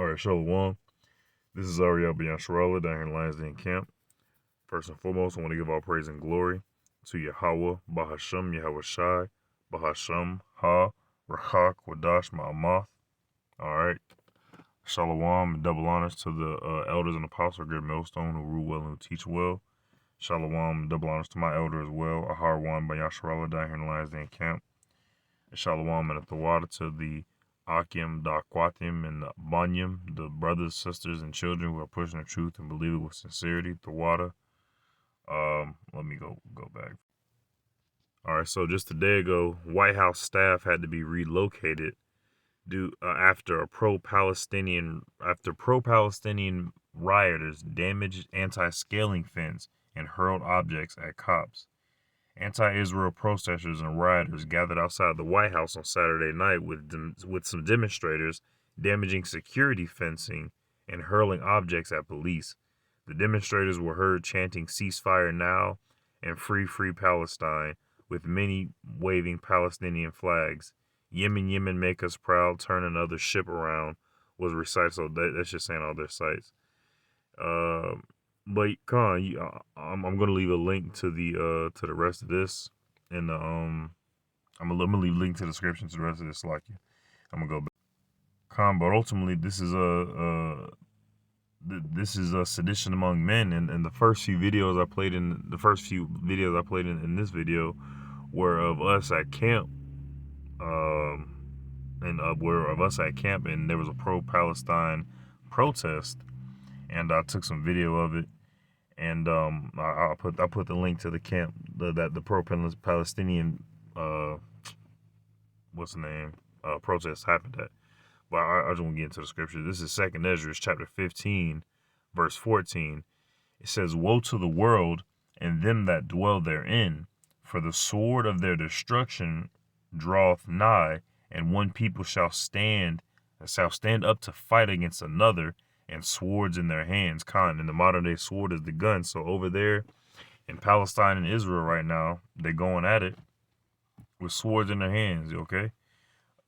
All right, Shalom. This is Ariel Beyond Shirala down here in Lions Den Camp. First and foremost, I want to give all praise and glory to Yahweh, Bahasham, Yahweh Shai, Bahasham, Ha, Rachak, Wadash, Ma'amath. All right. Shalom and double honors to the elders and apostles, Great Millstone, who rule well and who teach well. Shalom and double honors to my elder as well, Aharwan Beyond Shirala down here in Lions Den Camp. And Shalom and Thawada to the Akim, the Aquatim, and the Banyam, the brothers, sisters, and children who are pushing the truth and believe it with sincerity. Thawada. Let me go back. All right, so just a day ago, White House staff had to be relocated after pro-Palestinian rioters damaged anti-scaling fence and hurled objects at cops. Anti-Israel protesters and rioters gathered outside the White House on Saturday night with some demonstrators damaging security fencing and hurling objects at police. The demonstrators were heard chanting "Ceasefire now" and "Free, Free Palestine," with many waving Palestinian flags. "Yemen, Yemen, make us proud, turn another ship around" was recited. So that's just saying all their sites. But Khan, I'm gonna leave a link to the rest of this, and I'm gonna leave a link to the description to the rest of this. Like, I'm gonna go back. Khan, but ultimately this is a sedition among men, and the first few videos I played in this video were of us at camp, and there was a pro-Palestine protest, and I took some video of it. And I put the link to the camp that the pro-Palestinian protest happened at. But I just want to get into the scripture. This is 2nd Ezra chapter 15, verse 14. It says, "Woe to the world and them that dwell therein, for the sword of their destruction draweth nigh, and one people shall stand up to fight against another, and swords in their hands." Khan, in the modern day, sword is the gun. So over there in Palestine and Israel right now, they're going at it with swords in their hands, okay?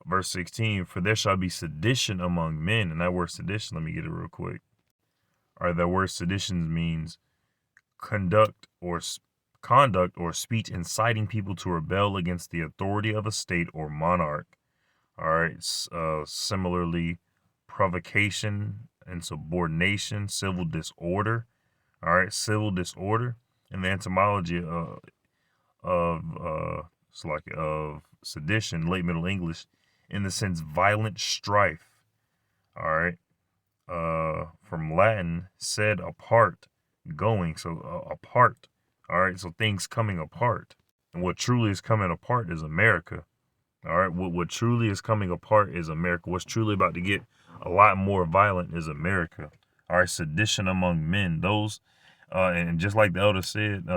Verse 16, "For there shall be sedition among men." And that word sedition, let me get it real quick. All right, that word sedition means conduct or speech inciting people to rebel against the authority of a state or monarch. All right, similarly, provocation, insubordination, civil disorder. All right, civil disorder. And the etymology of sedition, late Middle English, in the sense violent strife. All right, from Latin, sed apart, going. So apart. All right, so things coming apart. And what truly is coming apart is America. All right, what truly is coming apart is America. What's truly about to get a lot more violent is America. All right, sedition among men. Those, and just like the elder said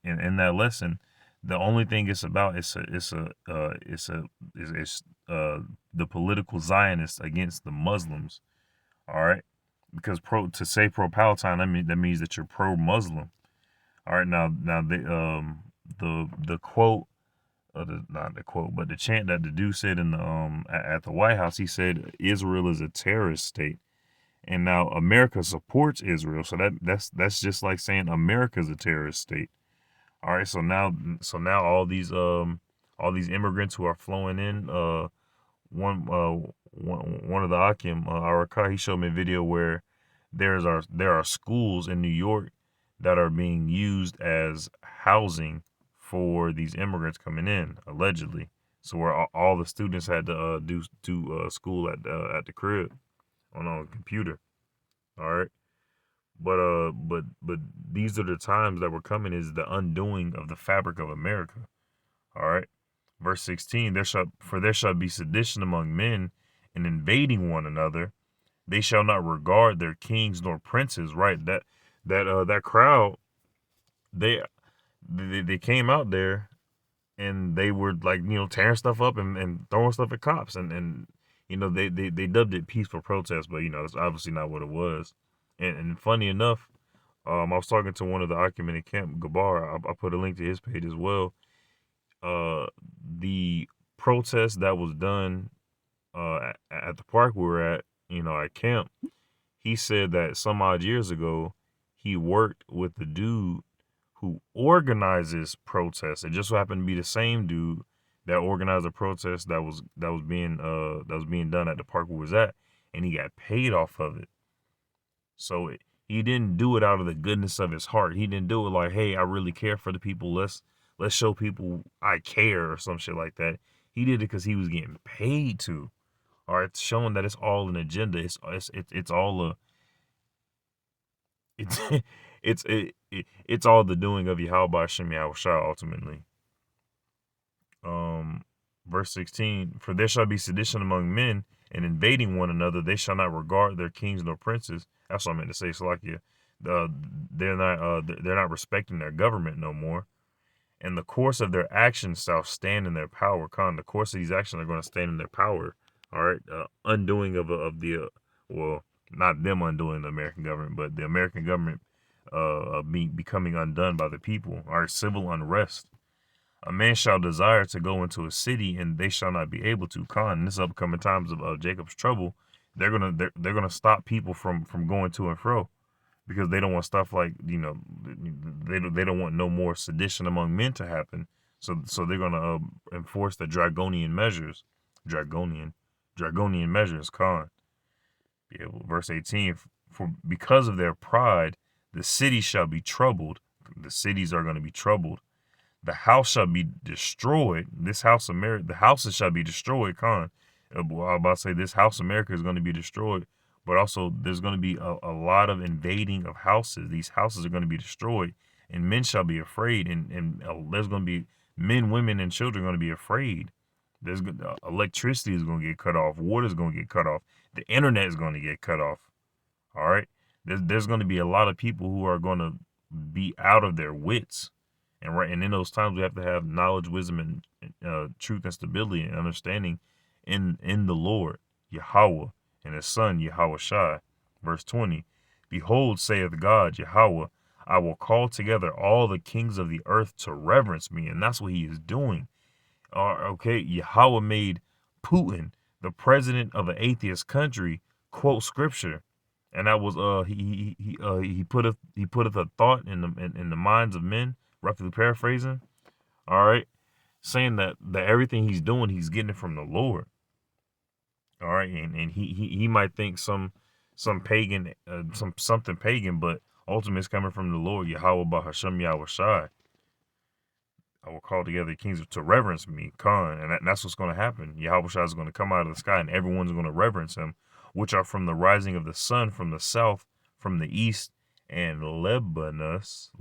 in that lesson, the only thing it's about is the political Zionists against the Muslims. All right, because to say pro-Palestine, that means that you're pro-Muslim. All right, now the quote. Not the quote, but the chant that the dude said in the at the White House, he said Israel is a terrorist state, and now America supports Israel, so that's just like saying America's a terrorist state. All right, so now all these immigrants who are flowing in, one of the Akim, Araka, he showed me a video where there are schools in New York that are being used as housing for these immigrants coming in, allegedly. So where all the students had to do school at the crib on a computer. All right, but these are the times that we're coming, is the undoing of the fabric of America. All right, verse 16: there shall be sedition among men, and invading one another. They shall not regard their kings nor princes. Right, that crowd, they came out there and they were like, tearing stuff up and throwing stuff at cops, and they dubbed it peaceful protest, but that's obviously not what it was. And funny enough, I was talking to one of the occupants in camp, Gabar. I put a link to his page as well. The protest that was done at the park we were at, at camp, he said that some odd years ago, he worked with the dude who organizes protests. It just so happened to be the same dude that organized a protest that was being done at the park we was at, and he got paid off of it. So he didn't do it out of the goodness of his heart. He didn't do it like, hey, I really care for the people. Let's show people I care or some shit like that. He did it because he was getting paid to. All right, showing that it's all an agenda. It's all a it's it's all the doing of Yahweh Hashem Yahushua ultimately. Um, verse 16: For there shall be sedition among men, and invading one another. They shall not regard their kings nor princes. That's what I meant to say. Salakia. They're not respecting their government no more. And the course of their actions shall stand in their power. The course of these actions are going to stand in their power. All right, undoing well, not them undoing the American government, but the American government becoming undone by the people. All right, civil unrest. A man shall desire to go into a city, and they shall not be able to. In this upcoming times of Jacob's trouble, they're gonna stop people from going to and fro, because they don't want stuff like, they don't want no more sedition among men to happen. So they're gonna enforce the draconian measures. Draconian measures. Yeah, well, verse 18: For because of their pride, the city shall be troubled. The cities are going to be troubled. The house shall be destroyed. This house America, the houses shall be destroyed. Well, I'm about to say this house America is going to be destroyed, but also there's going to be a lot of invading of houses. These houses are going to be destroyed, and men shall be afraid, and there's going to be men, women, and children going to be afraid. There's electricity is going to get cut off. Water is going to get cut off. The internet is going to get cut off. All right. There's going to be a lot of people who are going to be out of their wits. And in those times, we have to have knowledge, wisdom, and truth and stability and understanding in the Lord, Yahweh, and his son, Yahweh Shai. Verse 20: Behold, saith God, Yahweh, I will call together all the kings of the earth to reverence me. And that's what he is doing. Okay, Yahweh made Putin, the president of an atheist country, quote scripture, and that was he put a thought in the minds of men, roughly paraphrasing. All right, saying that everything he's doing, he's getting it from the Lord. All right, and he might think some pagan, something pagan, but ultimately it's coming from the Lord, Yahweh Bahashem Yahweh Shai. I will call together kings to reverence me, and that's what's going to happen. Yahweh Shai is going to come out of the sky, and everyone's going to reverence him, which are from the rising of the sun, from the south, from the east, and Lebanus,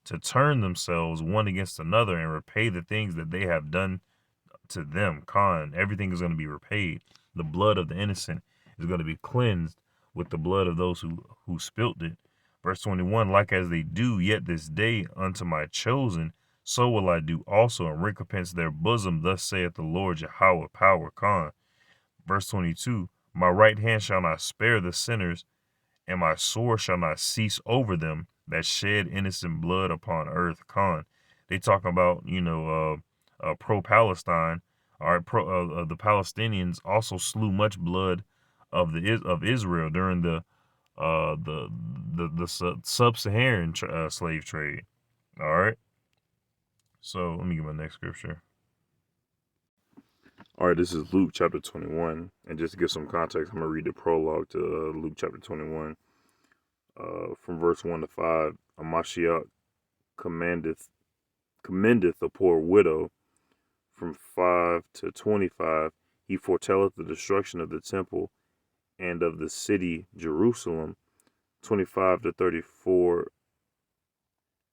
to turn themselves one against another and repay the things that they have done to them. Everything is going to be repaid. The blood of the innocent is going to be cleansed with the blood of those who spilt it. Verse 21: Like as they do yet this day unto my chosen, so will I do also, and recompense their bosom. Thus saith the Lord Yahweh, power. Verse 22: My right hand shall not spare the sinners, and my sword shall not cease over them that shed innocent blood upon earth. They talk about, pro-Palestine. All right, the Palestinians also slew much blood of Israel during the sub-Saharan slave trade. All right. So let me get my next scripture. All right, this is Luke chapter 21. And just to give some context, I'm going to read the prologue to Luke chapter 21. From verse 1 to 5, a Mashiach commendeth a poor widow. From 5 to 25, he foretelleth the destruction of the temple and of the city Jerusalem. 25 to 34,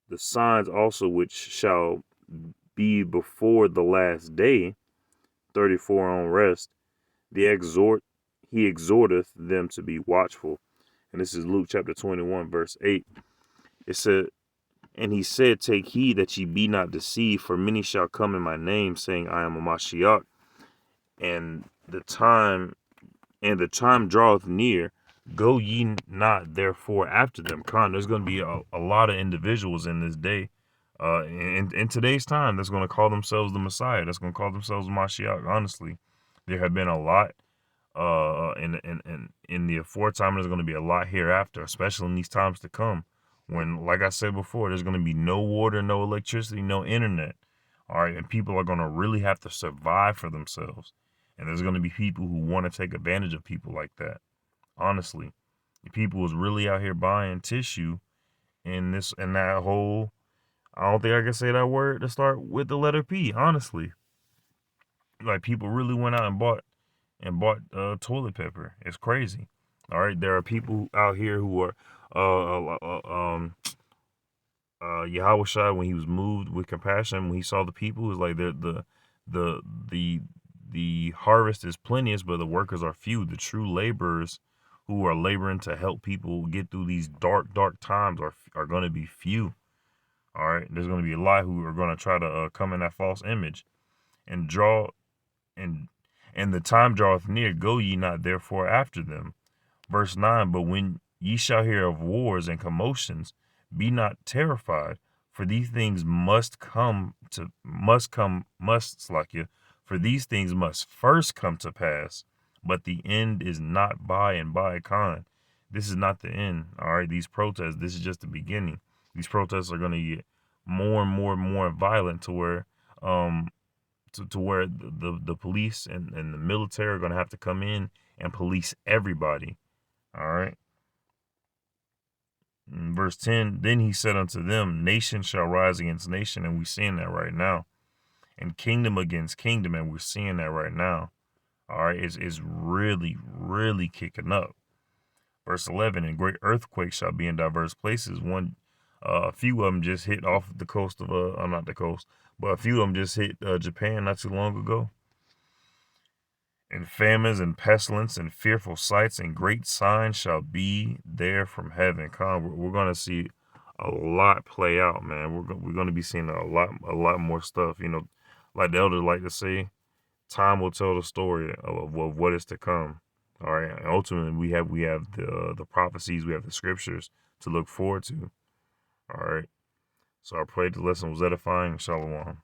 the signs also which shall be before the last day. 34, Unrest. He exhorteth them to be watchful. And this is Luke chapter 21, verse 8. It said, And he said, Take heed that ye be not deceived, for many shall come in my name, saying, I am a Mashiach, and the time draweth near. Go ye not therefore after them. There's going to be a lot of individuals in this day, in today's time, that's going to call themselves the Messiah, that's going to call themselves Mashiach. Honestly, there have been a lot In the aforetime, there's going to be a lot hereafter, especially in these times to come, when, like I said before, there's going to be no water, no electricity, no internet. All right, and people are going to really have to survive for themselves, and there's going to be people who want to take advantage of people like that. Honestly, people was really out here buying tissue in this and that whole. I don't think I can say that word to start with the letter P. Honestly, like people really went out and bought toilet paper. It's crazy. All right, there are people out here who are Yahweh Shai, when he was moved with compassion, when he saw the people, was like the the the harvest is plenteous, but the workers are few. The true laborers who are laboring to help people get through these dark times are going to be few. All right, there's going to be a lot who are going to try to come in that false image and draw and and the time draweth near. Go ye not therefore after them. Verse 9, but when ye shall hear of wars and commotions, be not terrified, for these things for these things must first come to pass, but the end is not by and by. Con. This is not the end. All right, these protests, this is just the beginning. These protests are going to get more and more violent to where the police and the military are going to have to come in and police everybody. All right. In verse 10, then he said unto them, nation shall rise against nation, and we're seeing that right now. And kingdom against kingdom, and we're seeing that right now. All right, it's really kicking up. Verse 11, and great earthquakes shall be in diverse places. A few of them just hit off the coast of, not the coast, but a few of them just hit Japan not too long ago. And famines and pestilence and fearful sights and great signs shall be there from heaven. We're going to see a lot play out, man. We're going to be seeing a lot more stuff. You know, like the elders like to say, time will tell the story of what is to come. All right, and ultimately we have the prophecies, we have the scriptures to look forward to. All right, so I pray the lesson was edifying. Shalom.